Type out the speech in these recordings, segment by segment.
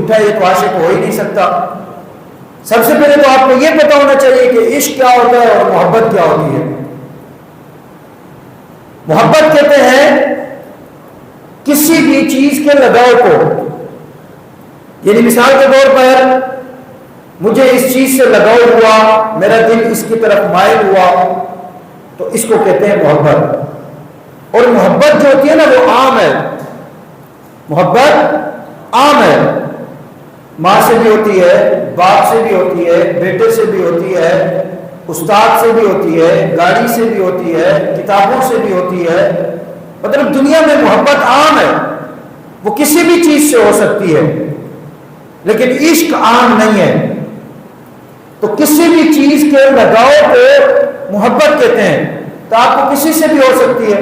جھوٹا ہے یہ تو عاشق ہو ہی نہیں سکتا۔ سب سے پہلے تو آپ کو یہ پتا ہونا چاہیے کہ عشق کیا ہوتا ہے اور محبت کیا ہوتی ہے۔ محبت کہتے ہیں کسی بھی چیز کے لگاؤ کو، یعنی مثال کے طور پر مجھے اس چیز سے لگاؤ ہوا، میرا دل اس کی طرف مائل ہوا، تو اس کو کہتے ہیں محبت۔ اور محبت جو ہوتی ہے نا وہ عام ہے، محبت عام ہے، ماں سے بھی ہوتی ہے، باپ سے بھی ہوتی ہے، بیٹے سے بھی ہوتی ہے، استاد سے بھی ہوتی ہے، گاڑی سے بھی ہوتی ہے، کتابوں سے بھی ہوتی ہے، مطلب دنیا میں محبت عام ہے، وہ کسی بھی چیز سے ہو سکتی ہے، لیکن عشق عام نہیں ہے۔ تو کسی بھی چیز کے لگاؤ کو محبت کہتے ہیں، تو آپ کو کسی سے بھی ہو سکتی ہے۔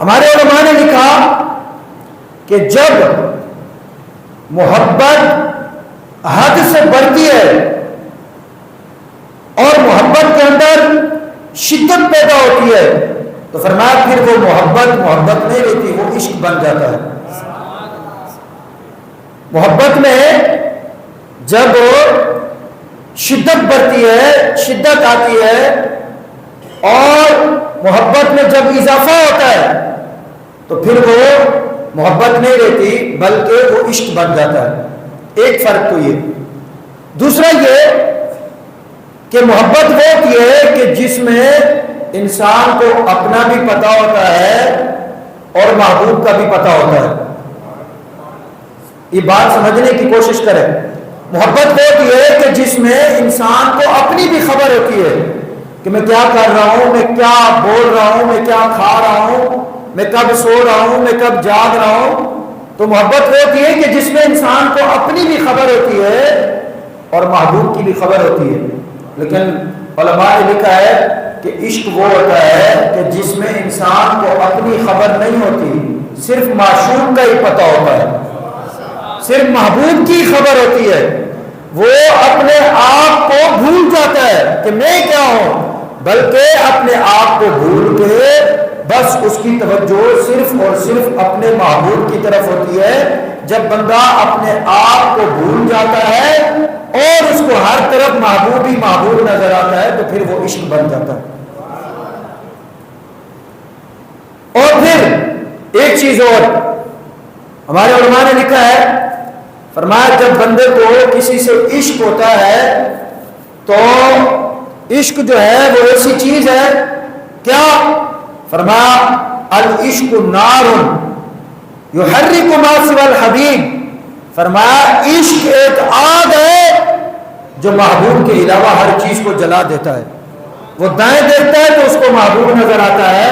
ہمارے علماء نے لکھا کہ جب محبت حد سے بڑھتی ہے اور محبت کے اندر شدت پیدا ہوتی ہے تو فرمایا پھر وہ محبت نہیں رہتی، وہ عشق بن جاتا ہے۔ محبت میں جب شدت بڑھتی ہے، شدت آتی ہے، اور محبت میں جب اضافہ ہوتا ہے تو پھر وہ محبت نہیں رہتی بلکہ وہ عشق بن جاتا ہے۔ ایک فرق تو یہ۔ دوسرا یہ کہ محبت وہ ہوتی ہے کہ جس میں انسان کو اپنا بھی پتا ہوتا ہے اور محبوب کا بھی پتا ہوتا ہے۔ یہ بات سمجھنے کی کوشش کریں۔ محبت وہ ہوتی ہے کہ جس میں انسان کو اپنی بھی خبر ہوتی ہے کہ میں کیا کر رہا ہوں، میں کیا بول رہا ہوں، میں کیا کھا رہا ہوں، میں کب سو رہا ہوں، میں کب جاگ رہا ہوں۔ تو محبت وہ ہوتی ہے کہ جس میں انسان کو اپنی بھی خبر ہوتی ہے اور محبوب کی بھی خبر ہوتی ہے۔ لیکن علماء نے لکھا ہے کہ عشق وہ ہوتا ہے کہ جس میں انسان کو اپنی خبر نہیں ہوتی، صرف معشوق کا ہی پتہ ہوتا ہے، صرف محبوب کی خبر ہوتی ہے۔ وہ اپنے آپ کو بھول جاتا ہے کہ میں کیا ہوں، بلکہ اپنے آپ کو بھول کے بس اس کی توجہ صرف اور صرف اپنے محبوب کی طرف ہوتی ہے۔ جب بندہ اپنے آپ کو بھول جاتا ہے اور اس کو ہر طرف محبوب ہی محبوب نظر آتا ہے تو پھر وہ عشق بن جاتا ہے۔ اور پھر ایک چیز اور ہمارے علماء نے لکھا ہے، فرمایا جب بندے کو کسی سے عشق ہوتا ہے تو عشق جو ہے وہ ایسی چیز ہے، کیا؟ فرمایا العشق نار یحرک ما سوى الحبیب، فرمایا عشق ایک آگ ہے جو محبوب کے علاوہ ہر چیز کو جلا دیتا ہے۔ وہ دائیں دیکھتا ہے تو اس کو محبوب نظر آتا ہے،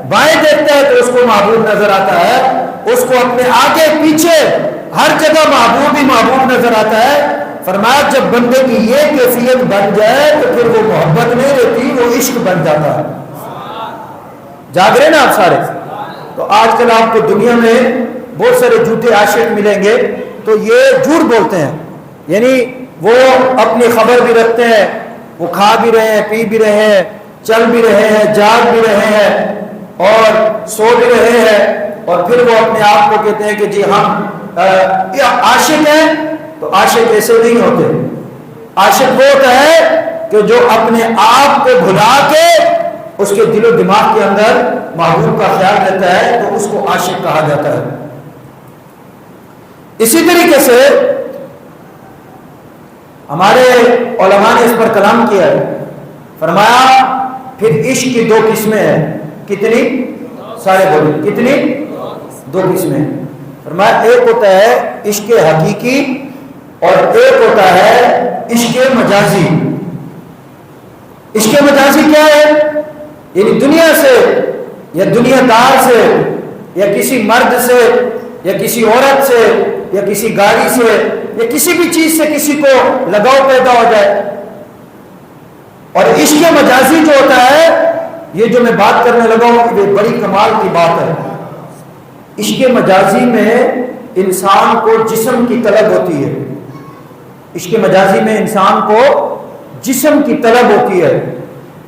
بائیں دیکھتا ہے تو اس کو محبوب نظر آتا ہے، اس کو اپنے آگے پیچھے ہر جگہ محبوب ہی محبوب نظر آتا ہے۔ فرمایا جب بندے کی یہ کیفیت بن جائے تو پھر وہ محبت نہیں رہتی، وہ عشق بن جاتا ہے۔ جاگ رہے نا آپ سارے؟ تو آج کل آپ کو دنیا میں بہت سارے جھوٹے عاشق ملیں گے تو یہ جھوٹ بولتے ہیں، یعنی وہ اپنی خبر بھی رکھتے ہیں، وہ کھا بھی رہے ہیں، پی بھی رہے ہیں، چل بھی رہے ہیں، جاگ بھی رہے ہیں اور سو بھی رہے ہیں، اور پھر وہ اپنے آپ کو کہتے ہیں کہ جی ہم عاشق ہیں۔ تو عاشق ایسے نہیں ہوتے۔ عاشق وہ ہوتا ہے کہ جو اپنے آپ کو بھلا کے اس کے دل و دماغ کے اندر محبوب کا خیال رہتا ہے تو اس کو عاشق کہا جاتا ہے۔ اسی طریقے سے ہمارے علماء نے اس پر کلام کیا ہے، فرمایا پھر عشق کی دو قسمیں ہیں۔ کتنی؟ سارے بولیں کتنی؟ دو قسمیں ہیں۔ فرمایا ایک ہوتا ہے عشق حقیقی اور ایک ہوتا ہے عشق مجازی۔ عشق مجازی کیا ہے؟ یعنی دنیا سے یا دنیا دار سے یا کسی مرد سے یا کسی عورت سے یا کسی گاڑی سے یا کسی بھی چیز سے کسی کو لگاؤ پیدا ہو جائے۔ اور عشق مجازی جو ہوتا ہے، یہ جو میں بات کرنے لگا ہوں یہ بڑی کمال کی بات ہے۔ عشق مجازی میں انسان کو جسم کی طلب ہوتی ہے، عشق مجازی میں انسان کو جسم کی طلب ہوتی ہے،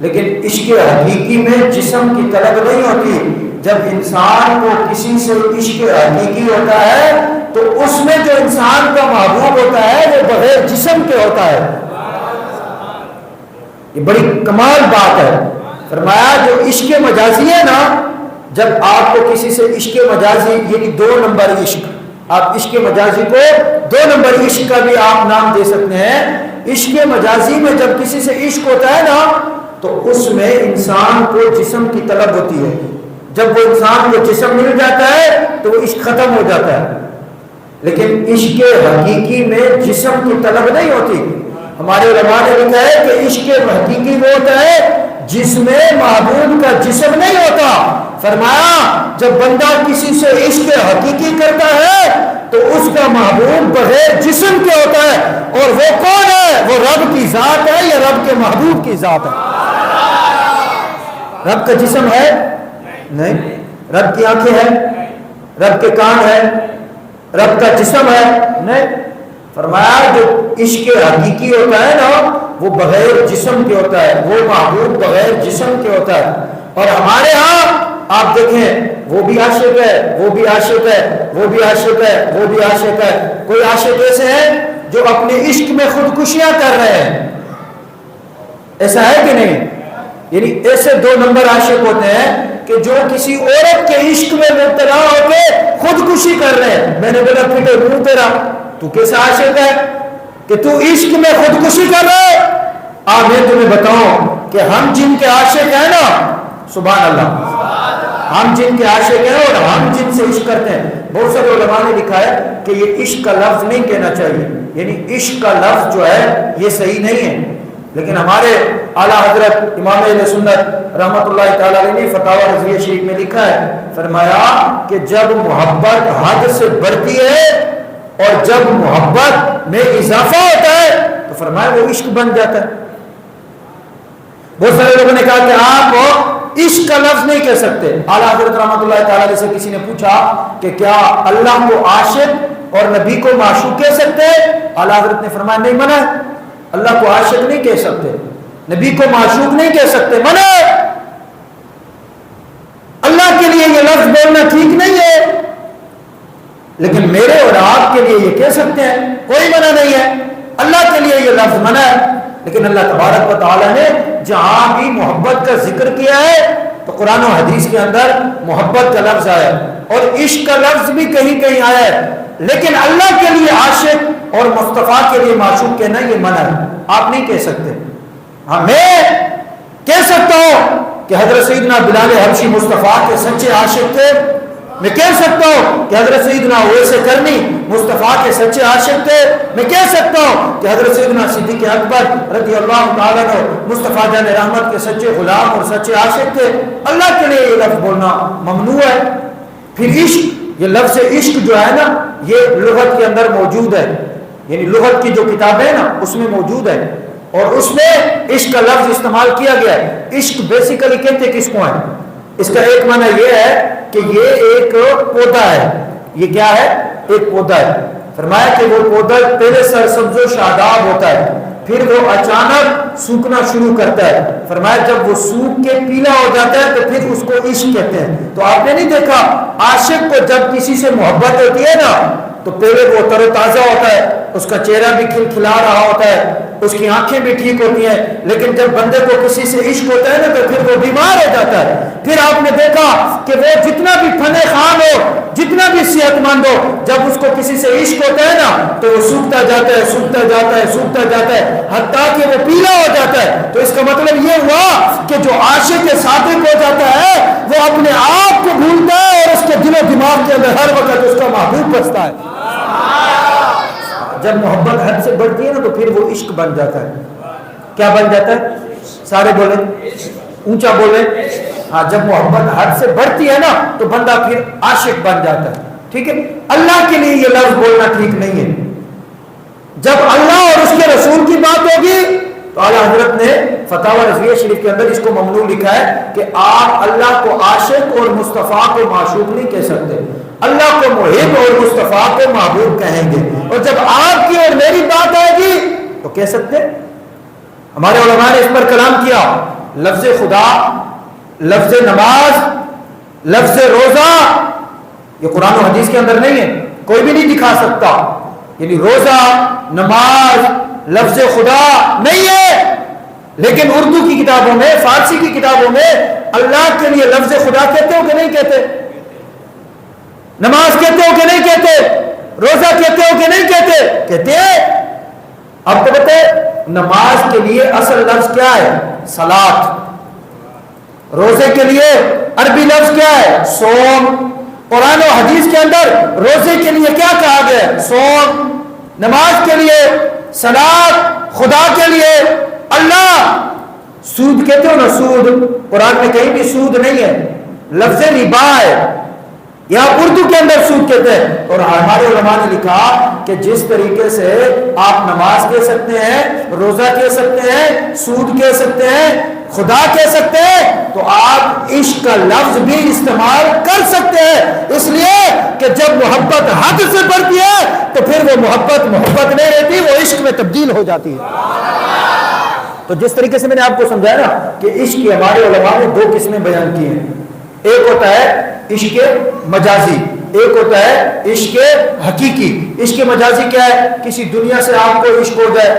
لیکن عشق حقیقی میں جسم کی طلب نہیں ہوتی۔ جب انسان کو کسی سے عشق حقیقی ہوتا ہے تو اس میں جو انسان کا محبوب ہوتا ہے وہ بغیر جسم کے ہوتا ہے. یہ بڑی کمال بات ہے. فرمایا جو عشق مجازی ہے نا، جب آپ کو کسی سے عشق مجازی یعنی 2 نمبر عشق، آپ عشق مجازی کو 2 نمبر عشق کا بھی آپ نام دے سکتے ہیں. عشق مجازی میں جب کسی سے عشق ہوتا ہے نا تو اس میں انسان کو جسم کی طلب ہوتی ہے. جب وہ انسان کو جسم مل جاتا ہے تو وہ عشق ختم ہو جاتا ہے. لیکن عشق حقیقی میں جسم کی طلب نہیں ہوتی. ہمارے علماء نے لکھا ہے کہ عشق حقیقی وہ ہوتا ہے جس میں محبوب کا جسم نہیں ہوتا. فرمایا جب بندہ کسی سے عشق حقیقی کرتا ہے تو اس کا محبوب بغیر جسم کے ہوتا ہے. اور وہ کون ہے؟ وہ رب کی ذات ہے یا رب کے محبوب کی ذات ہے؟ رب کا جسم ہے نہیں. رب کی آنکھیں ہیں، رب کے کان ہے، رب کا جسم ہے نہیں. فرمایا جو عشق حقیقی ہوتا ہے نا وہ بغیر جسم کے ہوتا ہے، وہ محبوب بغیر جسم کے ہوتا ہے. اور ہمارے ہاں آپ دیکھیں وہ بھی عاشق ہے، وہ بھی عاشق ہے، وہ بھی عاشق ہے، وہ بھی عاشق ہے. کوئی عاشق ایسے ہیں جو اپنے عشق میں خودکشیاں کر رہے ہیں، ایسا ہے کہ نہیں؟ یعنی ایسے 2 نمبر عاشق ہوتے ہیں کہ جو کسی عورت کے عشق میں مبتلا ہو کے خودکشی کر رہے ہیں. میں نے بولا پھٹے منہ تیرا، تو کیسا عاشق ہے کہ تو عشق میں خودکشی کر رہے؟ میں تمہیں بتاؤں کہ ہم جن کے عاشق ہیں نا، سبحان اللہ، ہم جن کے عاشق ہیں اور ہم جن سے عشق کرتے ہیں. بہت سارے علماء نے لکھا ہے کہ یہ عشق کا لفظ نہیں کہنا چاہیے، یعنی عشق کا لفظ جو ہے یہ صحیح نہیں ہے. لیکن ہمارے اعلیٰ حضرت امام اہل سنت رحمۃ اللہ تعالی علیہ نے فتاوی رضویہ شریف میں لکھا ہے، فرمایا کہ جب محبت حد سے بڑھتی ہے اور جب محبت میں اضافہ ہوتا ہے تو فرمایا وہ عشق بن جاتا ہے. بہت سارے لوگوں نے کہا کہ آپ عشق کا لفظ نہیں کہہ سکتے. اعلیٰ حضرت رحمۃ اللہ تعالی علیہ سے کسی نے پوچھا کہ کیا اللہ کو عاشق اور نبی کو معشوق کہہ سکتے ہیں؟ اعلیٰ حضرت نے فرمایا نہیں، منع ہے. اللہ کو عاشق نہیں کہہ سکتے، نبی کو معشوق نہیں کہہ سکتے، منع ہے. اللہ کے لیے یہ لفظ بولنا ٹھیک نہیں ہے، لیکن میرے اور آپ کے لیے یہ کہہ سکتے ہیں، کوئی منع نہیں ہے. اللہ کے لیے یہ لفظ منع ہے. لیکن اللہ تبارک و تعالی نے جہاں بھی محبت کا ذکر کیا ہے تو قرآن و حدیث کے اندر محبت کا لفظ آیا ہے اور عشق کا لفظ بھی کہیں کہیں آیا ہے. لیکن اللہ کے لیے عاشق اور مصطفیٰ کے لیے معشوق کہنا یہ منع ہے، آپ نہیں کہہ سکتے. ہاں میں کہہ سکتا ہوں کہ حضرت سیدنا بلال حبشی مصطفیٰ کے سچے عاشق تھے. میں کہہ سکتا ہوں کہ حضرت سیدنا اویس کرنی مصطفیٰ کے سچے عاشق تھے. میں کہہ سکتا ہوں کہ حضرت سیدنا صدیق اکبر رضی اللہ تعالیٰ عنہ مصطفیٰ جان رحمت کے سچے غلام اور سچے عاشق تھے. اللہ کے لیے یہ لفظ بولنا ممنوع ہے. پھر عشق، یہ لفظ عشق جو ہے نا یہ لغت کے اندر موجود ہے، یعنی لغت کی جو کتاب ہے نا اس میں موجود ہے اور اس میں عشق کا لفظ استعمال کیا گیا ہے. عشق بیسیکلی کہتے کس کو ہے؟ اس کا ایک معنی یہ ہے کہ یہ ایک پودا ہے. یہ کیا ہے؟ ایک پودا ہے. فرمایا کہ وہ پودا پہلے سرسبز و شاداب ہوتا ہے، پھر وہ اچانک سوکھنا شروع کرتا ہے. فرمایا جب وہ سوکھ کے پیلا ہو جاتا ہے تو پھر اس کو عشق کہتے ہیں. تو آپ نے نہیں دیکھا عاشق کو جب کسی سے محبت ہوتی ہے نا تو پہلے وہ تر و تازہ ہوتا ہے، اس کا چہرہ بھی کھلکھلا رہا ہوتا ہے، اس کی آنکھیں بھی ٹھیک ہوتی ہیں. لیکن جب بندے کو کسی سے عشق ہوتا ہے نا تو پھر وہ بیمار ہو جاتا ہے. پھر آپ نے دیکھا کہ وہ جتنا بھی فن خوان ہو، جتنا بھی صحت مند ہو، جب اس کو کسی سے عشق ہوتا ہے نا تو وہ سوکھتا جاتا ہے، سوکھتا جاتا ہے، سوکھتا جاتا ہے، حتیٰ کہ وہ پیلا ہو جاتا ہے. تو اس کا مطلب یہ ہوا کہ جو عاشق صادق ہو جاتا ہے وہ اپنے آپ کو بھولتا ہے اور اس کے دل و دماغ کے اندر ہر وقت اس کا محبوب بستا ہے. جب محبت حد سے بڑھتی ہے نا تو پھر وہ عشق بن جاتا ہے. کیا بن جاتا ہے؟ سارے بولیں، اونچا بولیں. ہاں، جب محبت حد سے بڑھتی ہے نا تو بندہ پھر عاشق بن جاتا ہے. ٹھیک ہے، اللہ کے لیے یہ لفظ بولنا ٹھیک نہیں ہے. جب اللہ اور اس کے رسول کی بات ہوگی تو اعلیٰ حضرت نے فتاوی رضویہ شریف کے اندر اس کو ممنوع لکھا ہے کہ آپ اللہ کو عاشق اور مصطفیٰ کو معشوق نہیں کہہ سکتے. اللہ کو محب اور مصطفیٰ کو محبوب کہیں گے. اور جب آپ کی اور میری بات آئے گی تو کہہ سکتے. ہمارے علماء نے اس پر کلام کیا. لفظ خدا، لفظ نماز، لفظ روزہ یہ قرآن و حدیث کے اندر نہیں ہے. کوئی بھی نہیں دکھا سکتا. یعنی روزہ، نماز لفظ خدا نہیں ہے، لیکن اردو کی کتابوں میں، فارسی کی کتابوں میں اللہ کے لیے لفظ خدا کہتے ہو کہ نہیں کہتے؟ نماز کہتے ہو کہ نہیں کہتے؟ روزہ کہتے ہو کہ نہیں کہتے؟ کہتے ہیں. اب تو بتائیں، نماز کے لیے اصل لفظ کیا ہے؟ صلاۃ. روزے کے لیے عربی لفظ کیا ہے؟ صوم. قرآن و حدیث کے اندر روزے کے لیے کیا کہا گیا ہے؟ صوم. نماز کے لیے صلاۃ. خدا کے لیے اللہ. سود کہتے ہو نا، سود قرآن میں کہیں بھی سود نہیں ہے، لفظ ربا ہے. یہاں اردو کے اندر سود کہتے ہیں. اور ہمارے علماء نے لکھا کہ جس طریقے سے آپ نماز کہہ سکتے ہیں، روزہ کہہ سکتے ہیں، سود کہہ سکتے ہیں، خدا کہہ سکتے ہیں، تو آپ عشق کا لفظ بھی استعمال کر سکتے ہیں. اس لیے کہ جب محبت حد سے بڑھتی ہے تو پھر وہ محبت نہیں رہتی، وہ عشق میں تبدیل ہو جاتی ہے. تو جس طریقے سے میں نے آپ کو سمجھایا نا کہ عشق کی ہمارے علماء نے 2 قسمیں بیان کی ہیں. ایک ہوتا ہے عشق مجازی، ایک ہوتا ہے عشق حقیقی. عشق مجازی کیا ہے؟ کسی دنیا سے آپ کو عشق ہو جائے،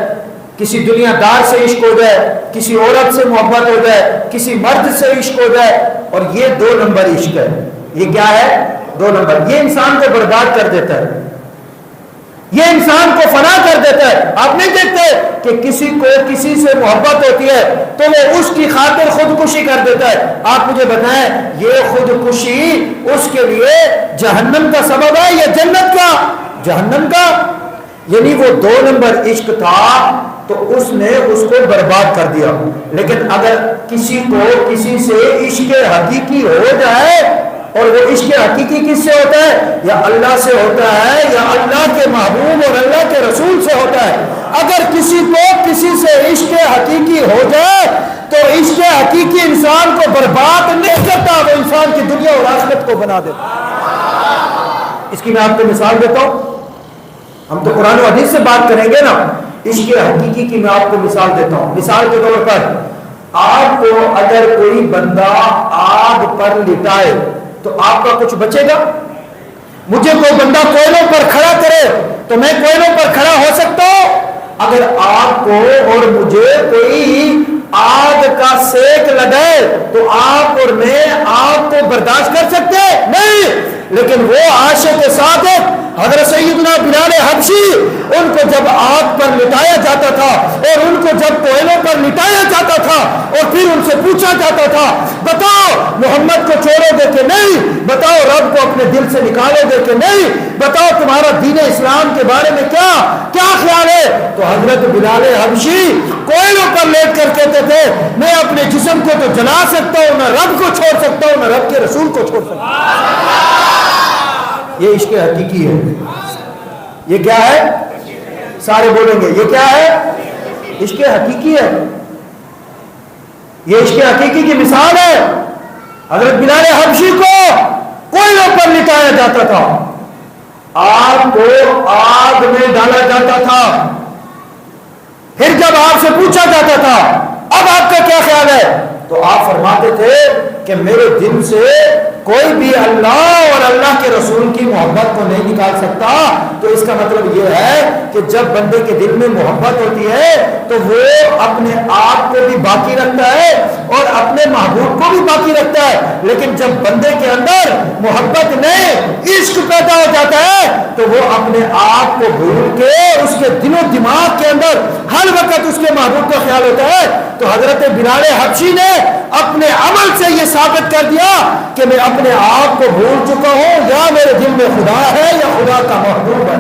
کسی دنیا دار سے عشق ہو جائے، کسی عورت سے محبت ہو جائے، کسی مرد سے عشق ہو جائے. اور یہ 2 نمبر عشق ہے. یہ کیا ہے؟ 2 نمبر. یہ انسان کو برباد کر دیتا ہے، یہ انسان کو فنا کر دیتا ہے. آپ نہیں دیکھتے کہ کسی کو کسی سے محبت ہوتی ہے تو وہ اس کی خاطر خودکشی کر دیتا ہے. آپ مجھے بتائیں، یہ خودکشی اس کے لیے جہنم کا سبب ہے یا جنت کا؟ جہنم کا. یعنی وہ 2 نمبر عشق تھا تو اس نے اس کو برباد کر دیا. لیکن اگر کسی کو کسی سے عشق حقیقی ہو جائے، اور وہ عشق حقیقی کس سے ہوتا ہے؟ یا اللہ سے ہوتا ہے، یا اللہ کے محبوب اور اللہ کے رسول سے ہوتا ہے. اگر کسی کو کسی سے عشق حقیقی ہو جائے تو عشق حقیقی انسان کو برباد نہیں کرتا، وہ انسان کی دنیا اور آخرت کو بنا دیتا. اس کی میں آپ کو مثال دیتا ہوں. ہم تو قرآن و حدیث سے بات کریں گے نا. عشق حقیقی کی میں آپ کو مثال دیتا ہوں. مثال کے طور پر آپ کو اگر کوئی بندہ آگ پر لٹائے تو آپ کا کچھ بچے گا؟ مجھے کوئی بندہ کوئلوں پر کھڑا کرے تو میں کوئلوں پر کھڑا ہو سکتا ہوں؟ اگر آپ کو اور مجھے کوئی آگ کا سیک لگائے تو آپ اور میں آگ کو برداشت کر سکتے نہیں. لیکن وہ عاشق صادق حضرت سیدنا بلال حبشی، ان کو جب آگ پر لٹایا جاتا تھا اور ان کو جب کوئلوں پر لٹایا جاتا تھا اور پھر ان سے پوچھا جاتا تھا بتاؤ محمد کو چھوڑو گے کہ نہیں، بتاؤ رب کو اپنے دل سے نکالو گے کہ نہیں، بتاؤ تمہارا دین اسلام کے بارے میں کیا خیال ہے، تو حضرت بلال حبشی کوئلوں پر لیٹ کر کہتے تھے میں اپنے جسم کو تو جلا سکتا ہوں، نہ رب کو چھوڑ سکتا ہوں، نہ رب کے رسول کو چھوڑ سکتا ہوں. یہ عشق حقیقی ہے. یہ کیا ہے؟ سارے بولیں گے یہ کیا ہے؟ عشق حقیقی ہے. یہ عشق حقیقی کی مثال ہے. حضرت بلال حبشی کو کوئلوں پر لٹایا جاتا تھا، آپ کو آگ میں ڈالا جاتا تھا، پھر جب آپ سے پوچھا جاتا تھا اب آپ کا کیا خیال ہے تو آپ فرماتے تھے کہ میرے دل سے کوئی بھی اللہ اور اللہ کے رسول کی محبت کو نہیں نکال سکتا. تو اس کا مطلب یہ ہے کہ جب بندے کے دل میں محبت ہوتی ہے تو وہ اپنے آپ کو بھی باقی رکھتا ہے اور اپنے محبوب کو بھی باقی رکھتا ہے. لیکن جب بندے کے اندر محبت نہیں عشق پیدا ہو جاتا ہے تو وہ اپنے آپ کو بھول کے اس کے دل و دماغ کے اندر ہر وقت اس کے محبوب کا خیال ہوتا ہے. تو حضرت بلال حبشی نے اپنے عمل سے یہ ثابت کر دیا کہ میں اپنے آپ کو بھول چکا ہوں، یا میرے دل میں خدا ہے یا خدا کا محبوب ہے.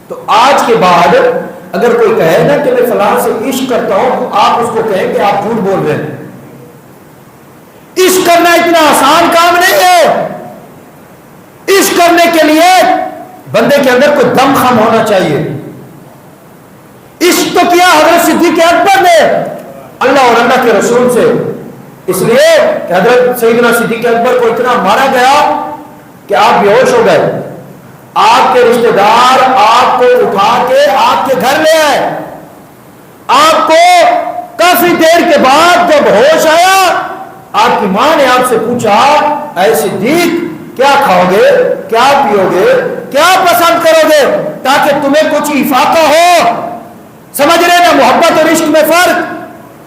تو آج کے بعد اگر کوئی کہے نا کہ میں فلاں سے عشق کرتا ہوں تو آپ اس کو کہیں کہ آپ جھوٹ بول رہے ہیں. عشق کرنا اتنا آسان کام نہیں ہے. عشق کرنے کے لیے بندے کے اندر کوئی دم خم ہونا چاہیے. عشق تو کیا حضرت صدیق اکبر نے اللہ اور اللہ کے رسول سے، اس لیے کہ حضرت سیدنا صدیق اکبر کو اتنا مارا گیا کہ آپ بے ہوش ہو گئے. آپ کے رشتہ دار آپ کو اٹھا کے آپ کے گھر لے آئے. آپ کو کافی دیر کے بعد جب ہوش آیا آپ کی ماں نے آپ سے پوچھا اے صدیق کیا کھاؤ گے، کیا پیو گے، کیا پسند کرو گے تاکہ تمہیں کچھ افاقہ ہو؟ سمجھ رہے نا محبت اور عشق میں فرق؟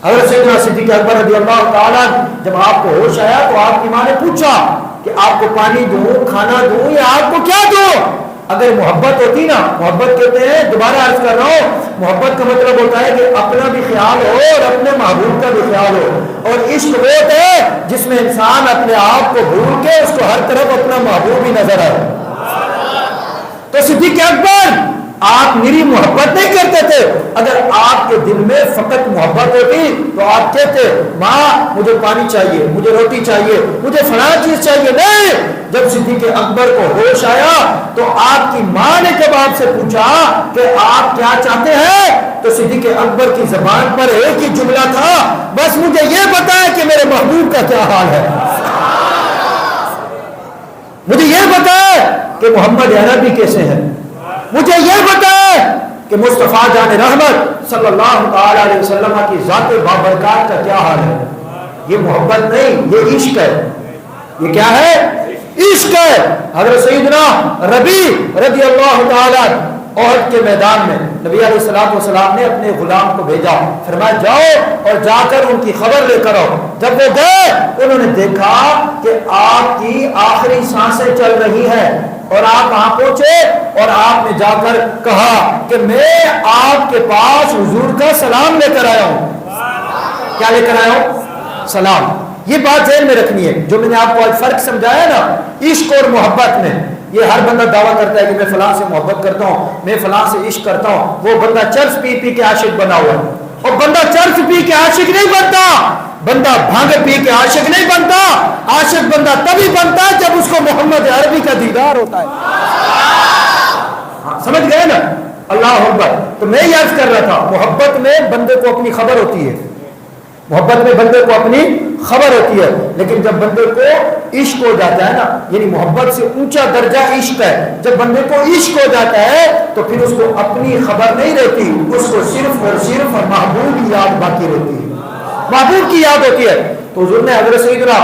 حضرت سیدنا صدیق اکبر رضی اللہ تعالیٰ جب آپ کو ہوش آیا تو آپ کی ماں نے پوچھا کہ آپ کو پانی دوں، کھانا دوں یا آپ کو کیا دوں؟ اگر محبت ہوتی نا، محبت کہتے ہیں، دوبارہ عرض کر رہا ہوں، محبت کا مطلب ہوتا ہے کہ اپنا بھی خیال ہو اور اپنے محبوب کا بھی خیال ہو، اور عشق وہ ہے جس میں انسان اپنے آپ کو بھول کے اس کو ہر طرف اپنا محبوب ہی نظر آئے۔ تو صدیق اکبر آپ میری محبت نہیں کرتے تھے، اگر آپ کے دل میں فقط محبت ہوتی تو آپ کہتے ماں مجھے پانی چاہیے، مجھے روٹی چاہیے، مجھے فلاں چیز چاہیے۔ نہیں، جب صدیق اکبر کو ہوش آیا تو آپ کی ماں نے جب آپ سے پوچھا کہ آپ کیا چاہتے ہیں تو صدیق اکبر کی زبان پر ایک ہی جملہ تھا، بس مجھے یہ بتائیں کہ میرے محبوب کا کیا حال ہے، مجھے یہ بتائیں کہ محمد عربی کیسے ہیں، مجھے یہ بتائیں کہ مصطفیٰ جان رحمت صلی اللہ تعالی علیہ وسلم کی ذات بابرکات کا کیا حال ہے۔ یہ محبت نہیں، یہ عشق ہے۔ یہ کیا ہے؟ عشق ہے۔ حضرت سیدنا ربی رضی اللہ تعالی احد کے میدان میں نبی علیہ السلام نے اپنے غلام کو بھیجا، فرمایا جاؤ اور جا کر ان کی خبر لے کر آؤ۔ جب وہ گئے انہوں نے دیکھا کہ آپ کی آخری سانسیں چل رہی ہیں، اور آپ وہاں پہنچے اور آپ نے جا کر کہا کہ میں آپ کے پاس حضور کا سلام لے کر آیا ہوں۔ کیا لے کر آیا ہوں؟ سلام۔ یہ بات ذہن میں رکھنی ہے، جو میں نے آپ کو آج فرق سمجھایا نا عشق اور محبت میں۔ یہ ہر بندہ دعویٰ کرتا ہے کہ میں فلاں سے محبت کرتا ہوں، میں فلاں سے عشق کرتا ہوں، وہ بندہ چرس پی پی کے عاشق بنا ہوا ہے۔ اور بندہ چرس پی کے عاشق نہیں بنتا، بندہ بھانگ پی کے عاشق نہیں بنتا، عاشق بندہ تبھی بنتا ہے جب اس کو محمد عربی کا دیدار ہوتا ہے۔ سمجھ گئے نا؟ اللہ اکبر۔ تو میں یہ عرض کر رہا تھا، محبت میں بندے کو اپنی خبر ہوتی ہے، محبت میں بندے کو اپنی خبر ہوتی ہے، لیکن جب بندے کو عشق ہو جاتا ہے نا، یعنی محبت سے اونچا درجہ عشق ہے، جب بندے کو عشق ہو جاتا ہے تو پھر اس کو اپنی خبر نہیں رہتی، اس کو صرف اور صرف محبوب کی یاد باقی رہتی ہے، محبوب کی یاد ہوتی ہے۔ تو حضور نے حضرت سیدنا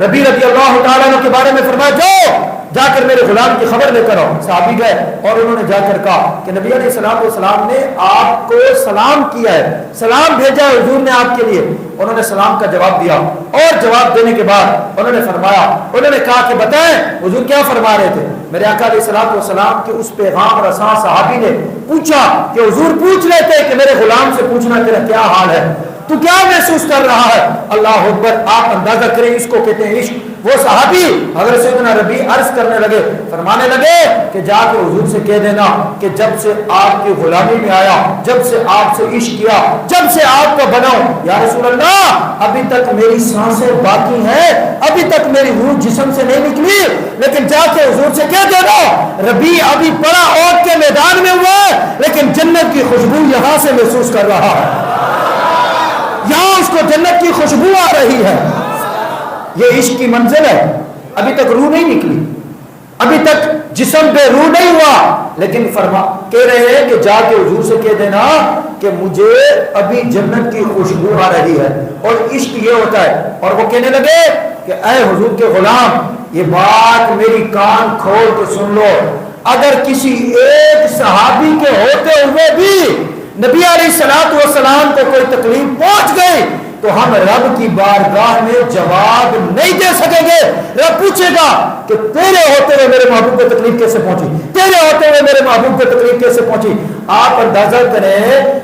ربی رضی اللہ تعالیٰ عنہ کے بارے میں فرمایا جاؤ جا کر میرے غلام کی خبر لے کر آؤ۔ صحابی گئے اور انہوں نے جا کر کہا کہ نبی علیہ السلام نے آپ کو سلام کیا ہے، سلام بھیجا ہے حضور نے آپ کے لیے۔ انہوں نے سلام کا جواب دیا، اور جواب دینے کے بعد انہوں نے فرمایا، انہوں نے کہا کہ بتائیں حضور کیا فرما رہے تھے۔ میرے آقا علیہ السلام کے اس پیغام رساں صحابی نے پوچھا کہ حضور پوچھ رہے تھے کہ میرے غلام سے پوچھنا تیرا کیا حال ہے، تو کیا محسوس کر رہا ہے۔ اللہ اکبر، آپ اندازہ کریں، اس کو کہتے ہیں عشق۔ وہ صحابی حضرت سیدنا ربی عرض کرنے لگے، فرمانے لگے کہ جا کے حضور سے کہہ دینا کہ جب سے آپ کی غلامی میں آیا، جب سے آپ سے عشق کیا، جب سے آپ کا بناؤں، یا رسول اللہ ابھی تک میری سانسیں باقی ہیں، ابھی تک میری روح جسم سے نہیں نکلی، لیکن جا کے حضور سے کہہ دینا ربی ابھی بڑا عہد کے میدان میں ہوا ہے، لیکن جنت کی خوشبو یہاں سے محسوس کر رہا ہے، یہاں اس کو جنت کی خوشبو آ رہی ہے۔ یہ عشق کی منزل ہے۔ ابھی تک روح نہیں نکلی، ابھی تک جسم پہ روح نہیں ہوا، لیکن کہہ رہے ہیں کہ جا کے حضور سے کہہ دینا کہ مجھے ابھی جنت کی خوشبو آ رہی ہے۔ اور عشق یہ ہوتا ہے۔ اور وہ کہنے لگے کہ اے حضور کے غلام، یہ بات میری کان کھول کے سن لو، اگر کسی ایک صحابی کے ہوتے ہوئے بھی نبی علیہ السلام کو کوئی تکلیف پہنچ گئی تو ہم رب کی بارگاہ میں جواب نہیں دے سکیں گے۔ رب پوچھے گا کہ تیرے ہوتے ہوئے میرے محبوب کو تکلیف کیسے پہنچی، تیرے ہوتے ہوئے میرے محبوب کو تکلیف کیسے پہنچی۔ آپ اندازہ کریں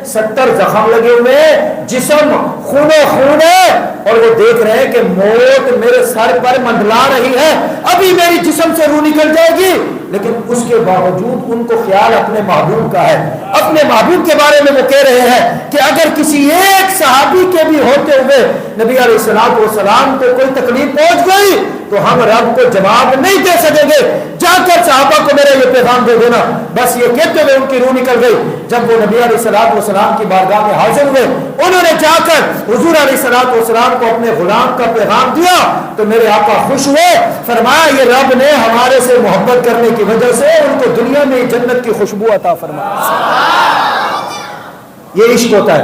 70 زخم لگے ہوئے، جسم خون خون ہے، اور وہ دیکھ رہے ہیں کہ موت میرے سر پر منڈلا رہی ہے، ابھی میری جسم سے روح نکل جائے گی، لیکن اس کے باوجود ان کو خیال اپنے محبوب کا ہے۔ اپنے محبوب کے بارے میں وہ کہہ رہے ہیں کہ اگر کسی ایک صحابی کے بھی ہوتے ہوئے نبی علیہ السلام کو کوئی تکلیف پہنچ گئی تو ہم رب کو جواب نہیں دے سکیں گے، جا کر صحابہ کو میرا یہ پیغام دے دینا۔ بس یہ کہتے ہوئے ان کی روح نکل گئی۔ جب وہ نبی علیہ السلام کی بارگاہ میں حاضر ہوئے، انہوں نے جا کر حضور علیہ السلام کو اپنے غلام کا پیغام دیا تو میرے آقا خوش ہوئے، فرمایا یہ رب نے ہمارے سے محبت کرنے کی وجہ سے ان کو دنیا میں جنت کی خوشبو عطا فرمائی۔ یہ عشق ہوتا ہے۔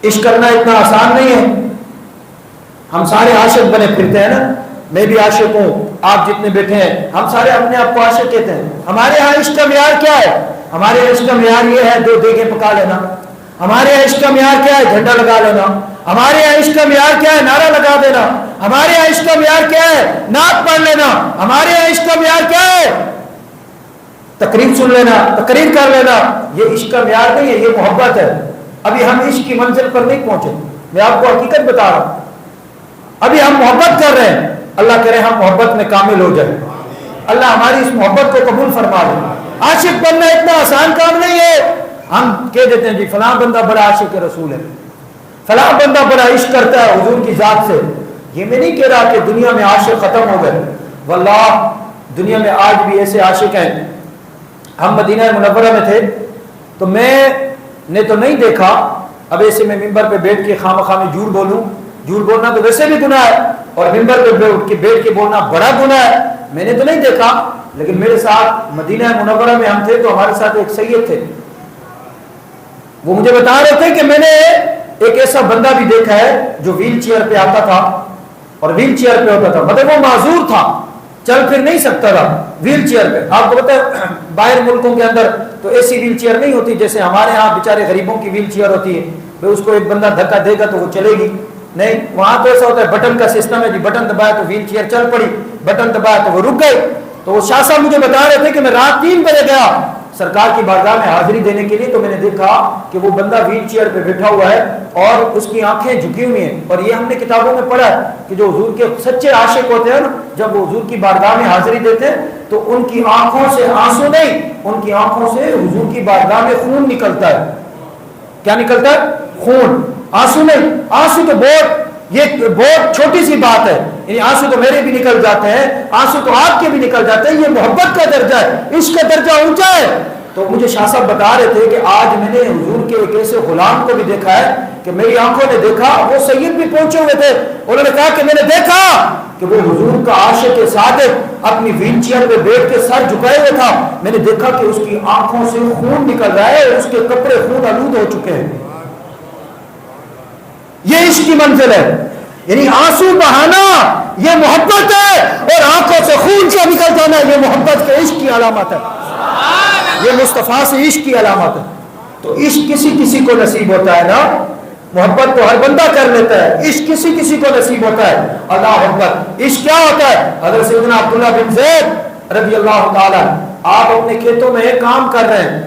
عشق کرنا اتنا آسان نہیں ہے۔ ہم سارے عاشق بنے پھرتے ہیں نا، میں بھی عاشق ہوں، آپ جتنے بیٹھے ہیں ہم سارے اپنے آپ کو عاشق کہتے ہیں۔ ہمارے ہاں عشق کا معیار کیا ہے؟ ہمارے یہاں عشق کا معیار یہ ہے 2 دیگیں پکا لینا۔ ہمارے یہاں عشق کا معیار کیا ہے؟ جھنڈا لگا لینا۔ ہمارے یہاں عشق کا معیار کیا ہے؟ نعرہ لگا دینا۔ ہمارے یہاں عشق کا معیار کیا ہے؟ نعت پڑھ لینا۔ ہمارے یہاں عشق کا معیار کیا ہے؟ تقریر سن لینا، تقریر کر لینا۔ یہ عشق کا معیار نہیں ہے، یہ محبت ہے۔ ابھی ہم عشق کی منزل پر نہیں پہنچے، میں آپ کو حقیقت بتا رہا ہوں، ابھی ہم محبت کر رہے ہیں۔ اللہ کرے ہم محبت میں کامل ہو جائیں، اللہ ہماری اس محبت کو قبول فرما لے۔ عاشق بننا اتنا آسان کام نہیں ہے۔ ہم کہہ دیتے ہیں جی فلاں بندہ بڑا عاشق رسول ہے، فلاں بندہ بڑا عشق کرتا ہے حضور کی ذات سے۔ یہ میں نہیں کہہ رہا کہ دنیا میں عاشق ختم ہو گئے، واللہ دنیا میں آج بھی ایسے عاشق ہیں۔ ہم مدینہ منورہ میں تھے تو میں نے تو نہیں دیکھا، اب ایسے میں ممبر پہ بیٹھ کے خواہ میں جھوٹ بولوں، جھوٹ بولنا تو ویسے بھی گناہ ہے، اور ممبر پہ بیٹھ کے بولنا بڑا گناہ ہے۔ میں نے تو نہیں دیکھا، لیکن میرے ساتھ مدینہ منورہ میں ہم تھے تو ہمارے ساتھ ایک سید تھے، وہ مجھے بتا رہے تھے کہ میں نے ایک ایسا بندہ بھی دیکھا ہے جو ویل چیئر پہ آتا تھا، اور ویل چیئر پہ ہوتا تھا، مطلب وہ معذور تھا، چل پھر نہیں سکتا تھا ویل چیئر پہ۔ آپ کو پتہ ہے باہر ملکوں کے اندر تو ایسی ویل چیئر نہیں ہوتی جیسے ہمارے ہاں بیچارے غریبوں کی ویل چیئر ہوتی ہے، پھر اس کو ایک بندہ دھکا دے گا تو وہ چلے گی نہیں، وہاں تو ایسا ہوتا ہے بٹن کا سسٹم ہے جی، بٹن دبایا تو ویل چیئر چل پڑی، بٹن دبایا تو وہ رک گئی۔ تو وہ شاہ صاحب مجھے بتا رہے تھے کہ میں رات 3 بجے گیا سرکار کی بارگاہ میں حاضری دینے کے لیے، تو میں نے دیکھا کہ وہ بندہ ویل چیئر پہ بیٹھا ہوا ہے اور اس کی آنکھیں جھکی ہوئی ہیں، اور یہ ہم نے کتابوں میں پڑھا ہے کہ جو حضور کے سچے عاشق ہوتے ہیں نا، جب وہ حضور کی بارگاہ میں حاضری دیتے ہیں تو ان کی آنکھوں سے آنسو نہیں، ان کی آنکھوں سے حضور کی بارگاہ میں خون نکلتا ہے۔ کیا نکلتا ہے؟ خون، آنسو نہیں۔ آنسو تو بہت چھوٹی سی بات ہے، یعنی آنسو تو میرے بھی نکل جاتے ہیں، آنسو تو آپ کے بھی نکل جاتے ہیں، یہ محبت کا درجہ ہے، عشق کا درجہ اونچا ہے۔ تو مجھے شاہ صاحب بتا رہے تھے کہ آج میں نے حضور کے ایک ایسے غلام کو بھی دیکھا ہے کہ میری آنکھوں نے دیکھا، وہ سید بھی پہنچے ہوئے تھے، انہوں نے کہا کہ میں نے دیکھا کہ وہ حضور کا عاشق صادق اپنی ویل چیئر پہ بیٹھ کے سر جھکائے ہوئے تھا، میں نے دیکھا کہ اس کی آنکھوں سے خون نکل رہا ہے اور اس کے کپڑے خون آلود ہو چکے ہیں۔ یہ عشق کی منزل ہے، یعنی آنسو بہانا یہ محبت ہے، اور آنکھوں سے خون سے نکل جانا یہ محبت کے عشق کی علامت ہے، یہ مصطفیٰ سے عشق کی علامت ہے۔ تو عشق کسی کسی کو نصیب ہوتا ہے نا، محبت تو ہر بندہ کر لیتا ہے، عشق کسی کسی کو نصیب ہوتا ہے۔ اللہ اکبر۔ عشق کیا ہوتا ہے؟ حضرت سیدنا عبداللہ بن زید رضی اللہ تعالیٰ، آپ اپنے کھیتوں میں کام کر رہے ہیں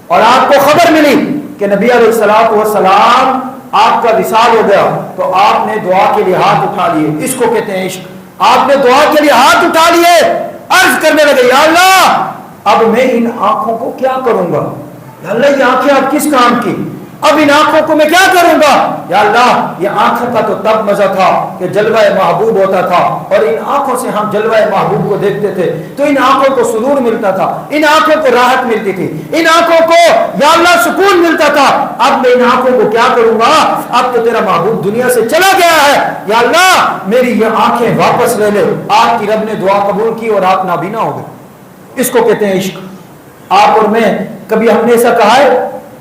اور آپ کو خبر ملی کہ نبی علیہ الصلوۃ والسلام آپ کا وصال ہو گیا، تو آپ نے دعا کے لیے ہاتھ اٹھا لیے، اس کو کہتے ہیں عشق۔ آپ نے دعا کے لیے ہاتھ اٹھا لیے، عرض کرنے لگے یا اللہ اب میں ان آنکھوں کو کیا کروں گا، یا اللہ یہ آنکھیں اب کس کام کی، اب ان آنکھوں کو میں کیا کروں گا، یا اللہ یہ آنکھوں کا تو تب مزہ تھا کہ جلوہ محبوب ہوتا تھا، اور ان آنکھوں سے ہم جلوہ محبوب کو دیکھتے تھے تو ان آنکھوں کو سرور ملتا تھا، ان آنکھوں کو راحت ملتی تھی، ان آنکھوں کو یا اللہ سکون ملتا تھا، اب میں ان آنکھوں کو کیا کروں گا، اب تو تیرا محبوب دنیا سے چلا گیا ہے، یا اللہ میری یہ آنکھیں واپس لے لے۔ آپ کی رب نے دعا قبول کی اور آپ نابینا ہو گئے، اس کو کہتے ہیں عشق۔ آپ اور میں کبھی ہم نے ایسا کہا ہے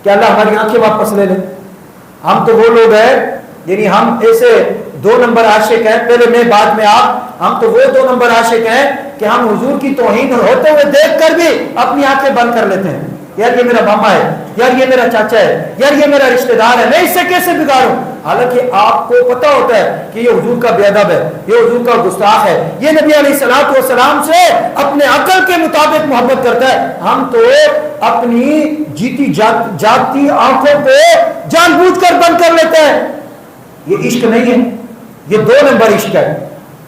کہ اللہ ہماری آنکھیں واپس لے لے؟ ہم تو وہ لوگ ہیں، یعنی ہم ایسے 2 نمبر عاشق ہیں، پہلے میں بعد میں آپ، ہم تو وہ 2 نمبر عاشق ہیں کہ ہم حضور کی توہین ہوتے ہوئے دیکھ کر بھی اپنی آنکھیں بند کر لیتے ہیں، یار یہ میرا ماما ہے، یار یہ میرا چاچا ہے، یار یہ میرا رشتہ دار ہے، میں اس سے کیسے بگاڑوں؟ حالانکہ آپ کو پتا ہوتا ہے کہ یہ حضور کا بے ادب ہے، یہ حضور کا گستاخ ہے، یہ نبی علیہ الصلوۃ والسلام سے اپنے عقل کے مطابق محبت کرتا ہے۔ ہم تو اپنی جیتی جاگتی آنکھوں کو جان بوجھ کر بند کر لیتے ہیں۔ یہ عشق نہیں ہے، یہ 2 نمبر عشق ہے۔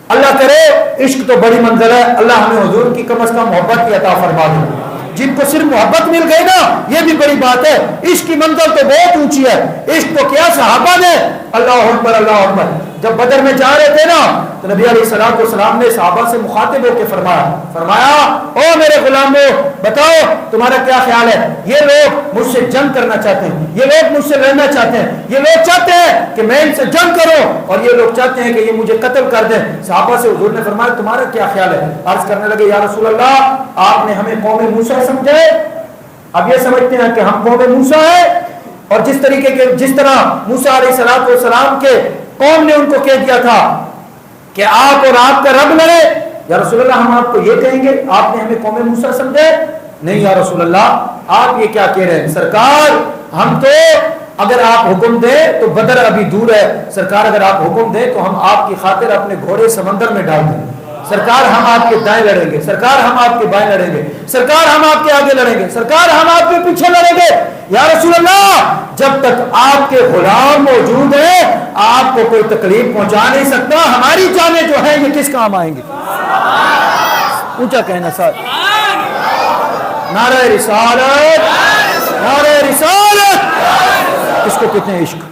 اللہ کرے عشق تو بڑی منزل ہے، اللہ ہمیں حضور کی کم از کم محبت کی عطا فرما دے۔ جن کو صرف محبت مل گئی نا یہ بھی بڑی بات ہے، عشق کی منزل تو بہت اونچی ہے۔ عشق تو کیا صحابہ نے، اللہ اکبر اللہ اکبر، جب بدر میں جا رہے تھے نا تو نبی علیہ الصلوۃ والسلام نے صحابہ سے مخاطب ہو کے فرمایا او میرے غلاموں بتاؤ تمہارا کیا خیال ہے، یہ لوگ مجھ سے جنگ کرنا چاہتے ہیں، یہ لوگ مجھ سے لڑنا چاہتے ہیں، یہ لوگ چاہتے ہیں کہ میں ان سے جنگ کروں اور یہ لوگ چاہتے ہیں کہ یہ مجھے قتل کر دیں۔ صحابہ سے حضور نے فرمایا تمہارا کیا خیال ہے؟ عرض کرنے لگے یا رسول اللہ آپ نے ہمیں قوم موسیٰ سمجھے، اب یہ سمجھتے ہیں کہ ہم قوم موسیٰ ہیں، اور جس طرح موسیٰ علیہ السلام کے قوم نے ان کو کہہ دیا تھا کہ آپ اور آپ کا رب لڑے؟ یا رسول اللہ ہم آپ کو یہ کہیں گے آپ نے ہمیں قوم موسیٰ سمجھے؟ نہیں یا رسول اللہ آپ یہ کیا کہہ رہے ہیں؟ سرکار ہم تو اگر آپ حکم دیں تو بدر ابھی دور ہے، سرکار اگر آپ حکم دیں تو ہم آپ کی خاطر اپنے گھوڑے سمندر میں ڈال دیں، سرکار ہم آپ کے دائیں لڑیں گے، سرکار ہم آپ کے بائیں لڑیں گے، سرکار ہم آپ کے آگے لڑیں گے، سرکار ہم آپ کے پیچھے لڑیں گے۔ یا رسول اللہ جب تک آپ کے غلام موجود ہیں آپ کو کوئی تکلیف پہنچا نہیں سکتا، ہماری جانیں جو ہیں یہ کس کام آئیں گی؟ اونچا کہنا ساتھ نعرہ رسالت، نعرہ رسالت۔ اس کو کہتے ہیں عشق۔